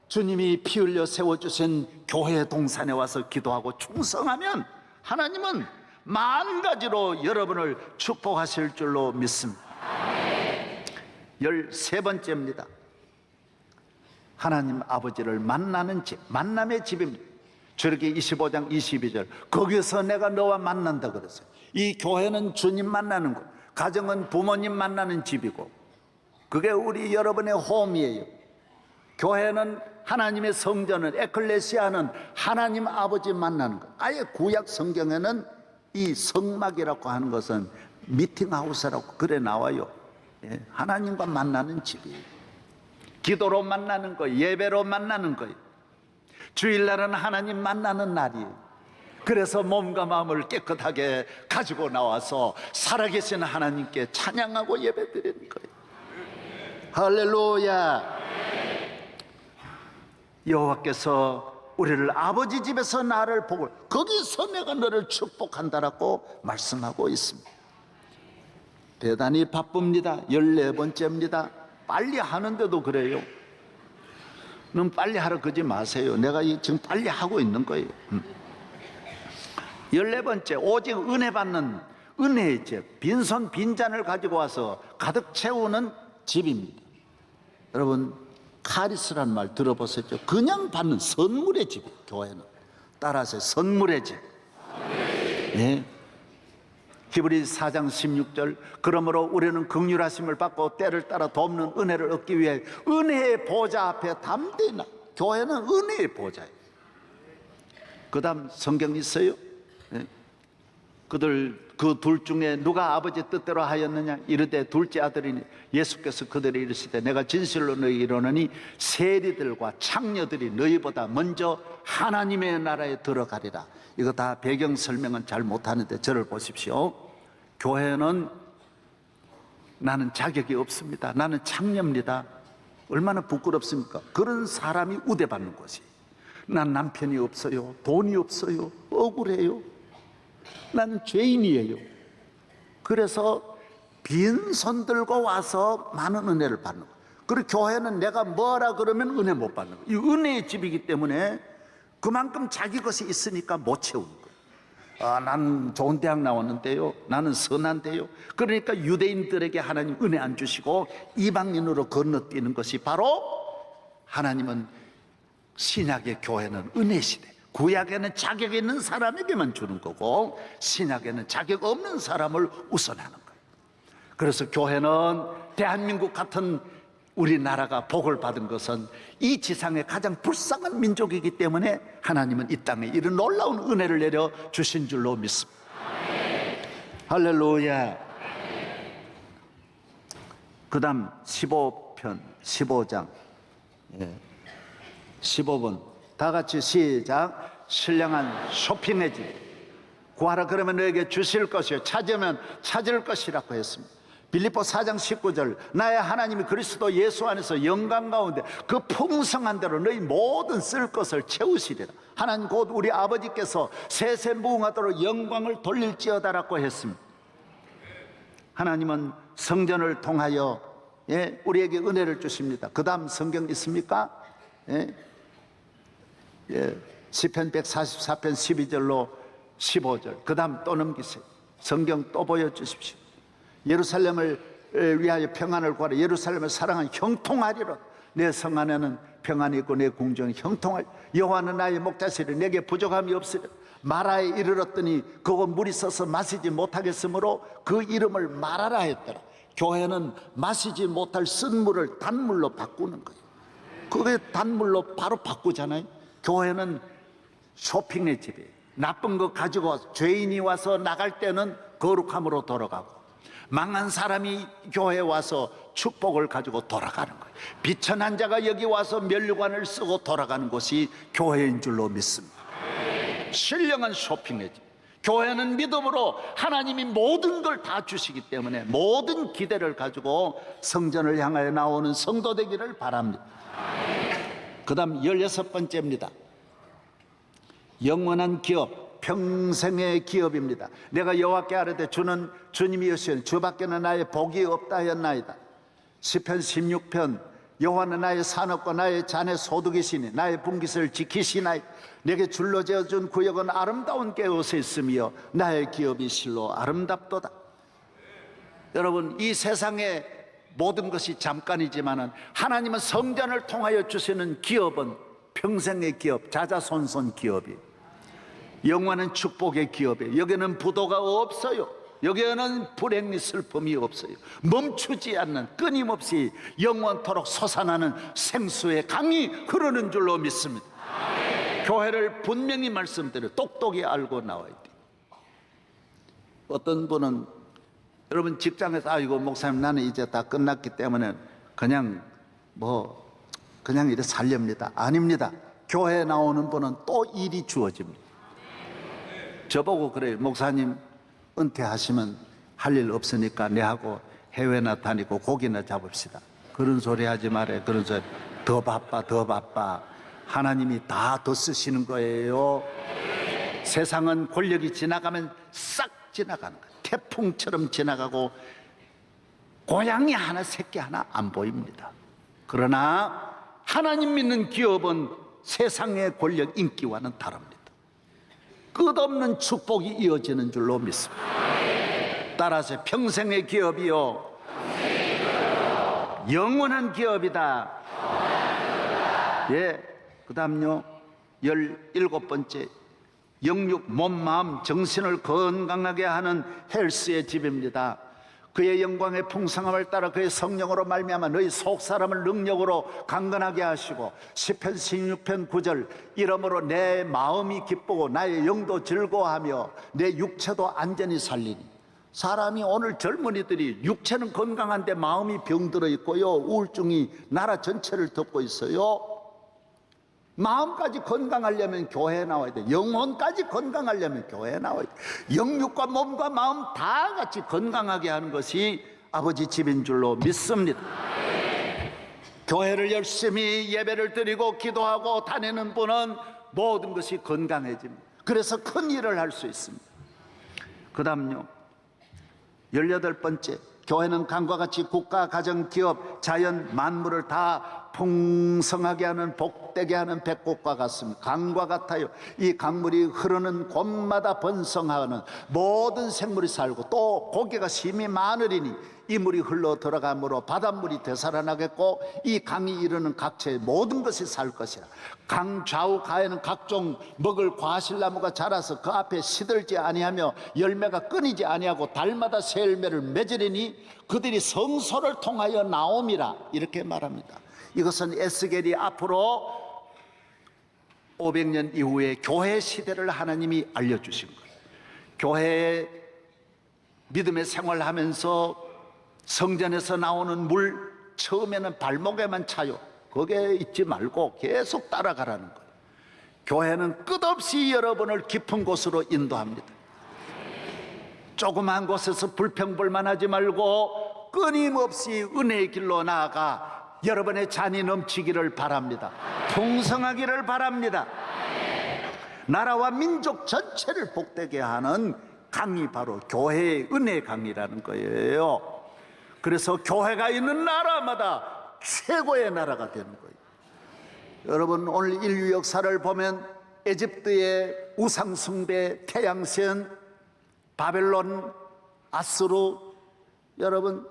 주님이 피 흘려 세워주신 교회의 동산에 와서 기도하고 충성하면 하나님은 만 가지로 여러분을 축복하실 줄로 믿습니다. 13번째입니다. 하나님 아버지를 만나는 집, 만남의 집입니다. 출애굽기 25장 22절, 거기서 내가 너와 만난다 그랬어요. 이 교회는 주님 만나는 곳, 가정은 부모님 만나는 집이고, 그게 우리 여러분의 홈이에요. 교회는 하나님의 성전은, 에클레시아는 하나님 아버지 만나는 것. 아예 구약 성경에는 이 성막이라고 하는 것은 미팅하우스라고 그래 나와요. 하나님과 만나는 집이에요. 기도로 만나는 거예요. 예배로 만나는 거예요. 주일날은 하나님 만나는 날이에요. 그래서 몸과 마음을 깨끗하게 가지고 나와서 살아계신 하나님께 찬양하고 예배드리는 거예요. 할렐루야. 여호와께서 우리를 아버지 집에서 나를 보고 거기서 내가 너를 축복한다라고 말씀하고 있습니다. 대단히 바쁩니다. 14번째입니다. 빨리 하는데도 그래요. 넌 빨리 하라 그러지 마세요. 내가 지금 빨리 하고 있는 거예요. 14번째, 오직 은혜 받는 은혜의 집, 빈손 빈잔을 가지고 와서 가득 채우는 집입니다. 여러분, 카리스란 말 들어보셨죠? 그냥 받는 선물의 집, 교회는. 따라서 선물의 집. 네. 히브리 4장 16절, 그러므로 우리는 긍휼하심을 받고 때를 따라 돕는 은혜를 얻기 위해 은혜의 보좌 앞에 담대히 나. 교회는 은혜의 보좌예요. 그 다음 성경 있어요? 네. 그 둘 중에 누가 아버지 뜻대로 하였느냐? 이르되 둘째 아들이니 예수께서 그들이 이르시되 내가 진실로 너희에게 이르노니 세리들과 창녀들이 너희보다 먼저 하나님의 나라에 들어가리라. 이거 다 배경 설명은 잘 못하는데 저를 보십시오. 교회는 나는 자격이 없습니다. 나는 창녀입니다. 얼마나 부끄럽습니까? 그런 사람이 우대받는 것이. 난 남편이 없어요. 돈이 없어요. 억울해요. 나는 죄인이에요. 그래서 빈손 들고 와서 많은 은혜를 받는 거예요. 그리고 교회는 내가 뭐라 그러면 은혜 못 받는 거예요. 이 은혜의 집이기 때문에 그만큼 자기 것이 있으니까 못 채우는 거예요. 나는 좋은 대학 나왔는데요, 나는 선한데요. 그러니까 유대인들에게 하나님 은혜 안 주시고 이방인으로 건너뛰는 것이 바로, 하나님은 신약의 교회는 은혜 시대, 구약에는 자격 있는 사람에게만 주는 거고 신약에는 자격 없는 사람을 우선하는 거예요. 그래서 교회는 대한민국 같은 우리나라가 복을 받은 것은 이 지상의 가장 불쌍한 민족이기 때문에 하나님은 이 땅에 이런 놀라운 은혜를 내려 주신 줄로 믿습니다. 할렐루야. 그 다음 15편 15장 15번 다 같이 시작. 신령한 쇼핑의 집, 구하라 그러면 너에게 주실 것이요 찾으면 찾을 것이라고 했습니다. 빌립보 4장 19절, 나의 하나님이 그리스도 예수 안에서 영광 가운데 그 풍성한 대로 너희 모든 쓸 것을 채우시리라. 하나님 곧 우리 아버지께서 세세무궁하도록 영광을 돌릴지어다라고 했습니다. 하나님은 성전을 통하여 우리에게 은혜를 주십니다. 그 다음 성경 있습니까? 시편 144편 12절로 15절, 그 다음 또 넘기세요. 성경 또 보여주십시오. 예루살렘을 위하여 평안을 구하라. 예루살렘을 사랑하는 형통하리라. 내 성 안에는 평안이 있고 내 궁정이 형통할. 여호와는 나의 목자시리 내게 부족함이 없으리라. 마라에 이르렀더니 그곳 물이 서서 마시지 못하겠으므로 그 이름을 마라라 했더라. 교회는 마시지 못할 쓴 물을 단물로 바꾸는 거예요. 그게 단물로 바로 바꾸잖아요. 교회는 쇼핑의 집이에요. 나쁜 거 가지고 와서, 죄인이 와서 나갈 때는 거룩함으로 돌아가고, 망한 사람이 교회에 와서 축복을 가지고 돌아가는 거예요. 비천한 자가 여기 와서 면류관을 쓰고 돌아가는 곳이 교회인 줄로 믿습니다. 신령한 쇼핑이지. 교회는 믿음으로 하나님이 모든 걸 다 주시기 때문에 모든 기대를 가지고 성전을 향하여 나오는 성도 되기를 바랍니다. 그 다음 16번째입니다. 영원한 기업, 평생의 기업입니다. 내가 여호와께 아뢰되 주는 주님이시오니 주밖에는 나의 복이 없다 하였나이다. 시편 16편 여호와는 나의 산업과 나의 잔의 소득이시니 나의 분깃을 지키시나이다. 내게 줄로 지어준 구역은 아름다운 깨옷에 있으며 나의 기업이 실로 아름답도다. 여러분, 이 세상의 모든 것이 잠깐이지만 하나님은 성전을 통하여 주시는 기업은 평생의 기업, 자자손손 기업이에요. 영원한 축복의 기업이에요. 여기는 부도가 없어요. 여기에는 불행이 슬픔이 없어요. 멈추지 않는, 끊임없이 영원토록 솟아나는 생수의 강이 흐르는 줄로 믿습니다. 교회를 분명히 말씀드려 똑똑히 알고 나와야 돼요. 어떤 분은 여러분 직장에서 아이고 목사님 나는 이제 다 끝났기 때문에 그냥 이래 살렵니다. 아닙니다. 교회에 나오는 분은 또 일이 주어집니다. 저보고 그래요. 목사님 은퇴하시면 할 일 없으니까 내하고 해외나 다니고 고기나 잡읍시다. 그런 소리 하지 말아요. 그런 소리. 더 바빠. 하나님이 다 더 쓰시는 거예요. 세상은 권력이 지나가면 싹 지나가는 거예요. 태풍처럼 지나가고 고양이 하나 새끼 하나 안 보입니다. 그러나 하나님 믿는 기업은 세상의 권력 인기와는 다릅니다. 끝없는 축복이 이어지는 줄로 믿습니다. 따라서 평생의 기업이요 영원한 기업이다. 예, 그 다음요 17번째 영육, 몸, 마음, 정신을 건강하게 하는 헬스의 집입니다. 그의 영광의 풍성함을 따라 그의 성령으로 말미암아 너희 속사람을 능력으로 강건하게 하시고 시편 16편 9절 이러므로 내 마음이 기쁘고 나의 영도 즐거워하며 내 육체도 안전히 살리니. 사람이 오늘 젊은이들이 육체는 건강한데 마음이 병들어 있고요, 우울증이 나라 전체를 덮고 있어요. 마음까지 건강하려면 교회에 나와야 돼. 영혼까지 건강하려면 교회에 나와야 돼. 영육과 몸과 마음 다 같이 건강하게 하는 것이 아버지 집인 줄로 믿습니다. 교회를 열심히 예배를 드리고 기도하고 다니는 분은 모든 것이 건강해집니다. 그래서 큰 일을 할 수 있습니다. 그 다음요 18번째 교회는 강과 같이 국가, 가정, 기업, 자연, 만물을 다 풍성하게 하는 복되게 하는 백곡과 같습니다. 강과 같아요. 이 강물이 흐르는 곳마다 번성하는 모든 생물이 살고 또 고기가 심히 많으리니 이 물이 흘러 들어가므로 바닷물이 되살아나겠고 이 강이 이르는 각처의 모든 것이 살 것이라. 강 좌우 가에는 각종 먹을 과실나무가 자라서 그 앞에 시들지 아니하며 열매가 끊이지 아니하고 달마다 새 열매를 맺으리니 그들이 성소를 통하여 나옴이라. 이렇게 말합니다. 이것은 에스겔이 앞으로 500년 이후에 교회 시대를 하나님이 알려주신 거예요. 교회의 믿음의 생활하면서 성전에서 나오는 물 처음에는 발목에만 차요. 거기에 있지 말고 계속 따라가라는 거예요. 교회는 끝없이 여러분을 깊은 곳으로 인도합니다. 조그만 곳에서 불평불만하지 말고 끊임없이 은혜의 길로 나아가 여러분의 잔이 넘치기를 바랍니다. 풍성하기를 바랍니다. 나라와 민족 전체를 복되게 하는 강이 바로 교회의 은혜의 강이라는 거예요. 그래서 교회가 있는 나라마다 최고의 나라가 되는 거예요. 여러분 오늘 인류 역사를 보면 에집트의 우상숭배, 태양신, 바벨론, 아수르, 여러분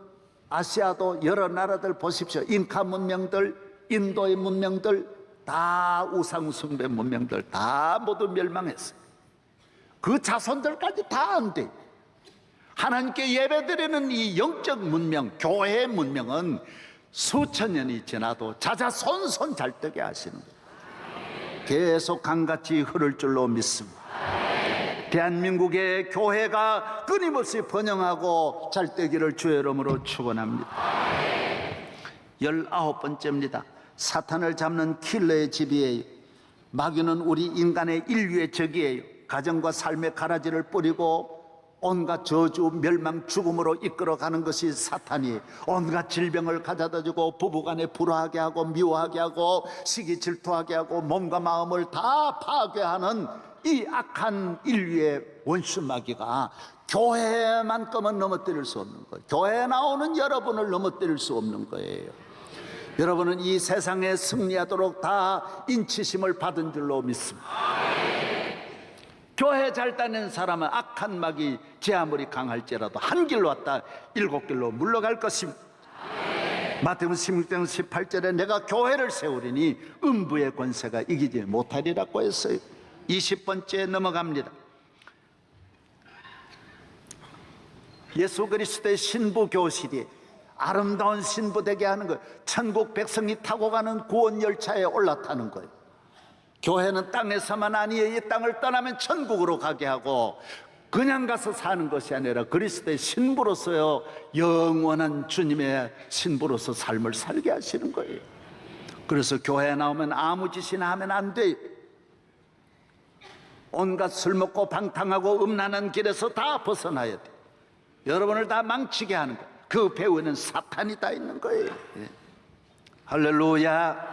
아시아도 여러 나라들 보십시오. 잉카 문명들, 인도의 문명들 다 우상숭배 문명들 다 모두 멸망했어요. 그 자손들까지 다 안 돼. 하나님께 예배드리는 이 영적 문명, 교회의 문명은 수천 년이 지나도 자자손손 잘되게 하시는 거예요. 계속 강같이 흐를 줄로 믿습니다. 대한민국의 교회가 끊임없이 번영하고 잘되기를 주의 이름으로 축원합니다. 19번째입니다. 사탄을 잡는 킬러의 집이에요. 마귀는 우리 인간의 인류의 적이에요. 가정과 삶의 가라지를 뿌리고 온갖 저주, 멸망, 죽음으로 이끌어가는 것이 사탄이 온갖 질병을 가져다주고 부부간에 불화하게 하고 미워하게 하고 시기 질투하게 하고 몸과 마음을 다 파괴하는 이 악한 인류의 원수 마귀가 교회만큼은 넘어뜨릴 수 없는 거예요. 교회에 나오는 여러분을 넘어뜨릴 수 없는 거예요. 여러분은 이 세상에 승리하도록 다 인치심을 받은 줄로 믿습니다. 교회 잘 다니는 사람은 악한 마귀 제 아무리 강할지라도 한 길로 왔다 7길로 물러갈 것입니다. 마태복음 16장 18절에 내가 교회를 세우리니 음부의 권세가 이기지 못하리라고 했어요. 20번째 넘어갑니다. 예수 그리스도의 신부 교실이 아름다운 신부 되게 하는 거예요. 천국 백성이 타고 가는 구원 열차에 올라타는 거예요. 교회는 땅에서만 아니에요. 이 땅을 떠나면 천국으로 가게 하고 그냥 가서 사는 것이 아니라 그리스도의 신부로서요, 영원한 주님의 신부로서 삶을 살게 하시는 거예요. 그래서 교회에 나오면 아무 짓이나 하면 안 돼요. 온갖 술 먹고 방탕하고 음란한 길에서 다 벗어나야 돼요. 여러분을 다 망치게 하는 거예요. 그 배후에는 사탄이 다 있는 거예요. 예. 할렐루야.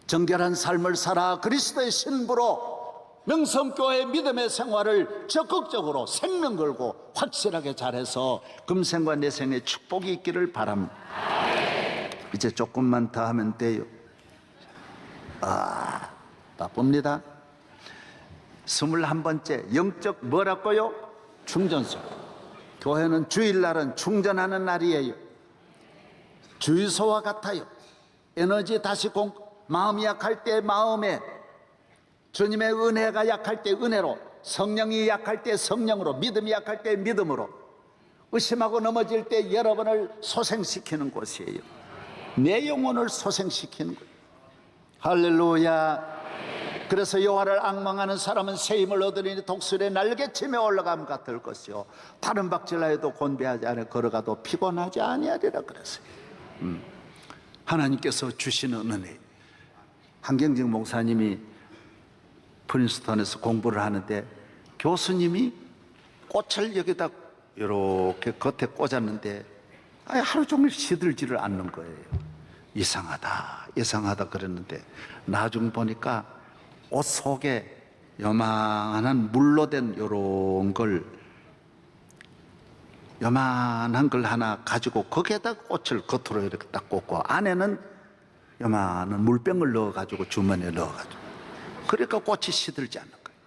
정결한 삶을 살아 그리스도의 신부로 명성교회의 믿음의 생활을 적극적으로 생명 걸고 확실하게 잘해서 금생과 내생에 축복이 있기를 바랍니다. 이제 조금만 더 하면 돼요. 바쁩니다. 21번째 영적 뭐라고요? 충전소. 교회는 주일날은 충전하는 날이에요. 주유소와 같아요. 에너지 다시 마음이 약할 때 마음에, 주님의 은혜가 약할 때 은혜로, 성령이 약할 때 성령으로, 믿음이 약할 때 믿음으로, 의심하고 넘어질 때 여러분을 소생시키는 곳이에요. 내 영혼을 소생시키는 거예요. 할렐루야. 그래서 여호와를 앙망하는 사람은 새 힘을 얻으리니 독수리의 날개치며 올라감 같을 것이요 다른 박질하여도 곤배하지 않아 걸어가도 피곤하지 아니하리라 그랬어요. 하나님께서 주시는 은혜. 한경직 목사님이 프린스턴에서 공부를 하는데 교수님이 꽃을 여기다 이렇게 겉에 꽂았는데 하루 종일 시들지를 않는 거예요. 이상하다 그랬는데 나중 보니까 옷 속에 요만한 물로 된 요만한 걸 하나 가지고 거기에다 꽃을 겉으로 이렇게 딱 꽂고 안에는 요만한 물병을 넣어가지고 주머니에 넣어가지고 그러니까 꽃이 시들지 않는 거예요.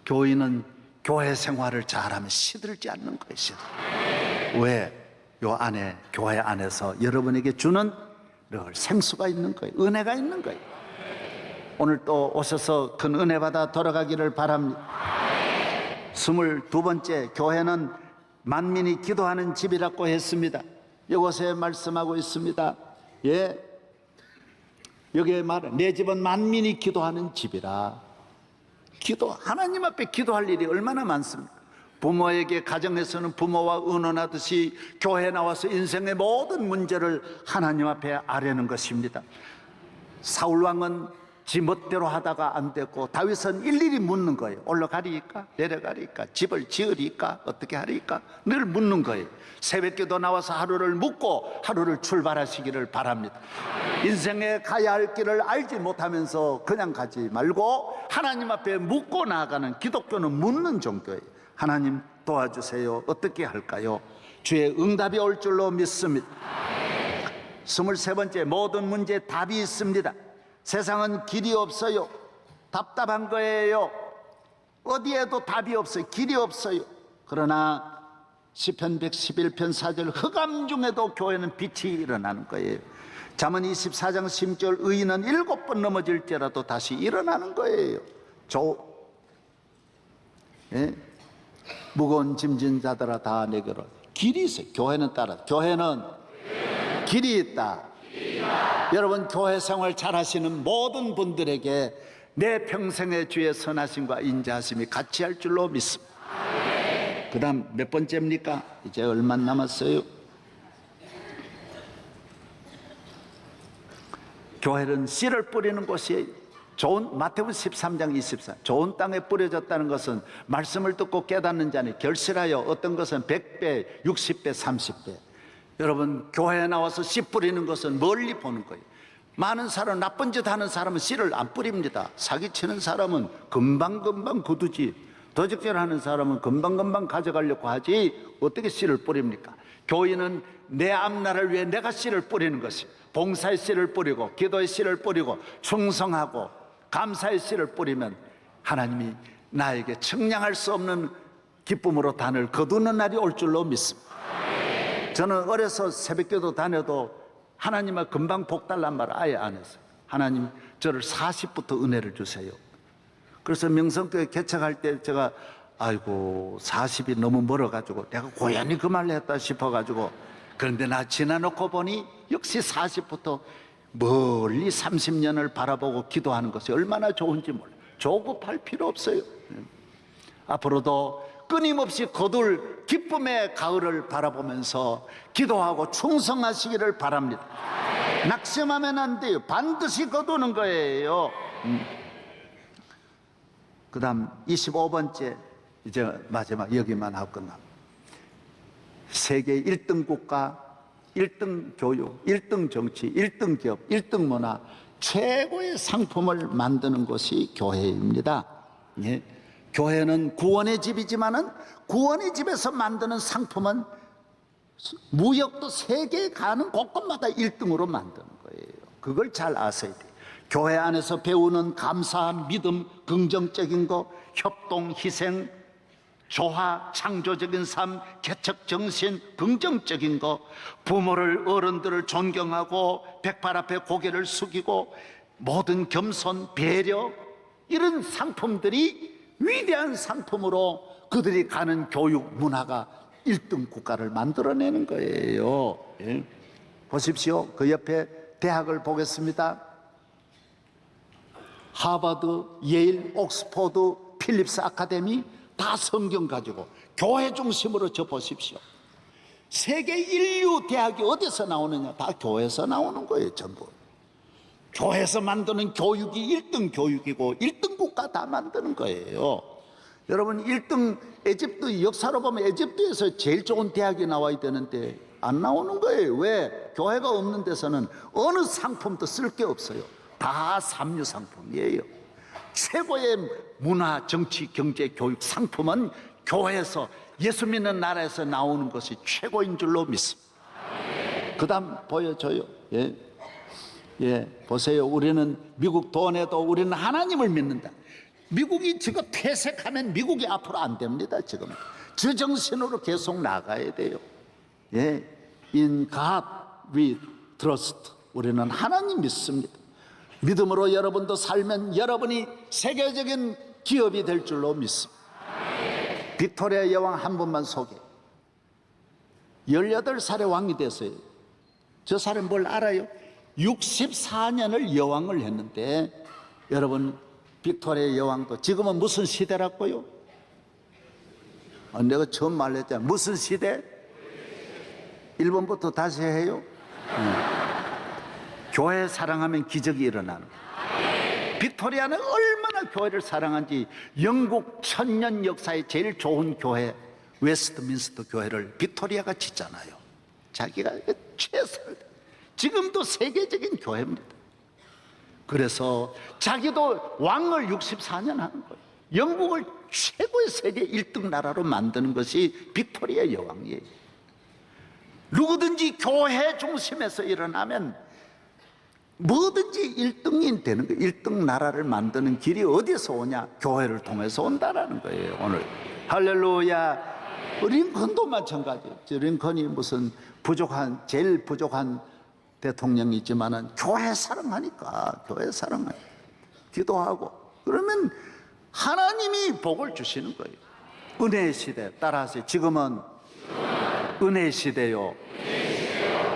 교인은 교회 생활을 잘하면 시들지 않는 거예요. 왜? 요 안에 교회 안에서 여러분에게 주는 늘 생수가 있는 거예요. 은혜가 있는 거예요. 오늘 또 오셔서 큰 은혜 받아 돌아가기를 바랍니다. 22번째 교회는 만민이 기도하는 집이라고 했습니다. 이곳에 말씀하고 있습니다. 예, 여기에 말해 내 집은 만민이 기도하는 집이라. 하나님 앞에 기도할 일이 얼마나 많습니까? 부모에게 가정에서는 부모와 의논하듯이 교회에 나와서 인생의 모든 문제를 하나님 앞에 아뢰는 것입니다. 사울왕은 지 멋대로 하다가 안 됐고 다윗은 일일이 묻는 거예요. 올라가리까 내려가리까 집을 지으리까 어떻게 하리까 늘 묻는 거예요. 새벽기도 나와서 하루를 묵고 하루를 출발하시기를 바랍니다. 인생에 가야 할 길을 알지 못하면서 그냥 가지 말고 하나님 앞에 묻고 나아가는, 기독교는 묻는 종교예요. 하나님 도와주세요. 어떻게 할까요? 주의 응답이 올 줄로 믿습니다. 23번째 모든 문제에 답이 있습니다. 세상은 길이 없어요. 답답한 거예요. 어디에도 답이 없어요. 길이 없어요. 그러나 시편 111편 4절 흑암 중에도 교회는 빛이 일어나는 거예요. 잠언 24장 10절 의인은 7번 넘어질지라도 다시 일어나는 거예요. 예? 무거운 짐진 자들아 다 내게로. 길이 있어요. 교회는 따라. 교회는 길이 있다. 여러분 교회 생활 잘 하시는 모든 분들에게 내 평생의 주의 선하심과 인자하심이 같이 할 줄로 믿습니다. 그 다음 몇 번째입니까? 이제 얼마 남았어요? 교회는 씨를 뿌리는 곳이에요. 좋은 마태복음 13장 24 좋은 땅에 뿌려졌다는 것은 말씀을 듣고 깨닫는 자니 결실하여 어떤 것은 100배, 60배, 30배. 여러분 교회에 나와서 씨 뿌리는 것은 멀리 보는 거예요. 많은 사람, 나쁜 짓 하는 사람은 씨를 안 뿌립니다. 사기치는 사람은 금방금방 거두지, 도적질하는 사람은 금방금방 가져가려고 하지 어떻게 씨를 뿌립니까? 교인은 내 앞나라를 위해 내가 씨를 뿌리는 것이, 봉사의 씨를 뿌리고 기도의 씨를 뿌리고 충성하고 감사의 씨를 뿌리면 하나님이 나에게 측량할 수 없는 기쁨으로 단을 거두는 날이 올 줄로 믿습니다. 저는 어려서 새벽기도 다녀도 하나님을 금방 복 달란 말을 아예 안 했어요. 하나님 저를 40부터 은혜를 주세요. 그래서 명성교회 개척할 때 제가 아이고 40이 너무 멀어가지고 내가 고연히 그 말을 했다 싶어가지고, 그런데 나 지나놓고 보니 역시 40부터 멀리 30년을 바라보고 기도하는 것이 얼마나 좋은지 몰라요. 조급할 필요 없어요. 앞으로도 끊임없이 거둘 기쁨의 가을을 바라보면서 기도하고 충성하시기를 바랍니다. 낙심하면 안 돼요. 반드시 거두는 거예요. 그 다음 25번째, 이제 마지막 여기만 하고 끝납니다. 세계 1등 국가, 1등 교육, 1등 정치, 1등 기업, 1등 문화, 최고의 상품을 만드는 것이 교회입니다. 예. 교회는 구원의 집이지만은 구원의 집에서 만드는 상품은 무역도 세계에 가는 곳곳마다 1등으로 만드는 거예요. 그걸 잘 아셔야 돼요. 교회 안에서 배우는 감사, 믿음, 긍정적인 거, 협동, 희생, 조화, 창조적인 삶, 개척 정신, 긍정적인 거, 부모를, 어른들을 존경하고 백발 앞에 고개를 숙이고 모든 겸손, 배려, 이런 상품들이 위대한 상품으로 그들이 가는 교육 문화가 1등 국가를 만들어내는 거예요. 예. 보십시오. 그 옆에 대학을 보겠습니다. 하버드, 예일, 옥스포드, 필립스 아카데미 다 성경 가지고 교회 중심으로 저 보십시오. 세계 인류 대학이 어디서 나오느냐? 다 교회에서 나오는 거예요. 전부 교회에서 만드는 교육이 1등 교육이고 1등 국가 다 만드는 거예요. 여러분 1등 에집트 역사로 보면 에집트에서 제일 좋은 대학이 나와야 되는데 안 나오는 거예요. 왜? 교회가 없는 데서는 어느 상품도 쓸 게 없어요. 다 삼류 상품이에요. 최고의 문화, 정치, 경제, 교육 상품은 교회에서, 예수 믿는 나라에서 나오는 것이 최고인 줄로 믿습니다. 그 다음 보여줘요. 예. 예, 보세요. 우리는 미국 돈에도 우리는 하나님을 믿는다. 미국이 지금 퇴색하면 미국이 앞으로 안 됩니다. 지금 저 정신으로 계속 나가야 돼요. 예, In God we trust. 우리는 하나님 믿습니다. 믿음으로 여러분도 살면 여러분이 세계적인 기업이 될 줄로 믿습니다. 빅토리아 여왕 한 분만 소개. 18살에 왕이 됐어요. 저 사람 뭘 알아요? 64년을 여왕을 했는데, 여러분 빅토리아 여왕도 지금은 무슨 시대라고요? 내가 처음 말했잖아요. 무슨 시대? 1번부터 다시 해요. 교회 사랑하면 기적이 일어나는 거예요. 빅토리아는 얼마나 교회를 사랑한지 영국 천년 역사의 제일 좋은 교회 웨스트민스터 교회를 빅토리아가 짓잖아요. 자기가 최선을, 지금도 세계적인 교회입니다. 그래서 자기도 왕을 64년 하는 거예요. 영국을 최고의 세계 1등 나라로 만드는 것이 빅토리아 여왕이에요. 누구든지 교회 중심에서 일어나면 뭐든지 1등이 되는 거예요. 1등 나라를 만드는 길이 어디서 오냐? 교회를 통해서 온다라는 거예요. 오늘 할렐루야. 링컨도 마찬가지예요. 링컨이 무슨 제일 부족한 대통령이지만은 교회 사랑하니까, 교회 사랑하니까 기도하고 그러면 하나님이 복을 주시는 거예요. 은혜의 시대 따라하세요. 지금은 은혜의 시대요.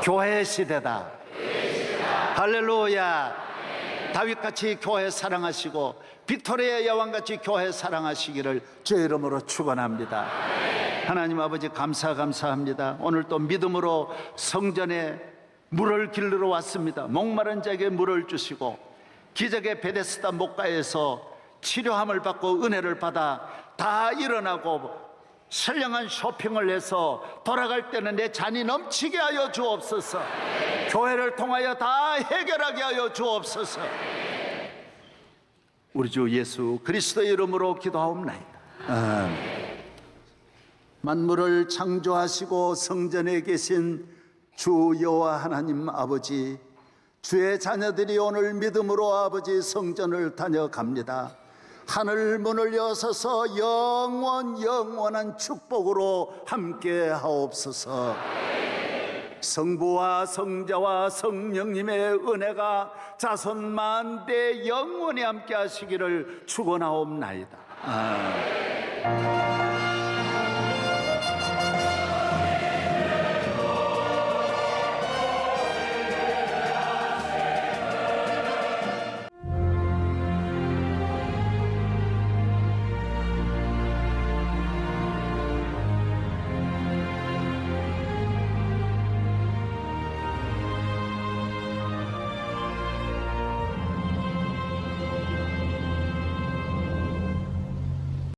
교회의 시대다. 할렐루야. 다윗같이 교회 사랑하시고 빅토리아 여왕같이 교회 사랑하시기를 주의 이름으로 축원합니다. 하나님 아버지 감사합니다. 오늘 또 믿음으로 성전에 물을 길르러 왔습니다. 목마른 자에게 물을 주시고 기적의 베데스다 목가에서 치료함을 받고 은혜를 받아 다 일어나고 선량한 쇼핑을 해서 돌아갈 때는 내 잔이 넘치게 하여 주옵소서. 교회를 통하여 다 해결하게 하여 주옵소서. 우리 주 예수 그리스도의 이름으로 기도하옵나이다. 아멘. 만물을 창조하시고 성전에 계신 주 여호와 하나님 아버지, 주의 자녀들이 오늘 믿음으로 아버지 성전을 다녀갑니다. 하늘 문을 여서서 영원한 축복으로 함께 하옵소서. 성부와 성자와 성령님의 은혜가 자손 만대 영원히 함께 하시기를 축원하옵나이다. 아멘.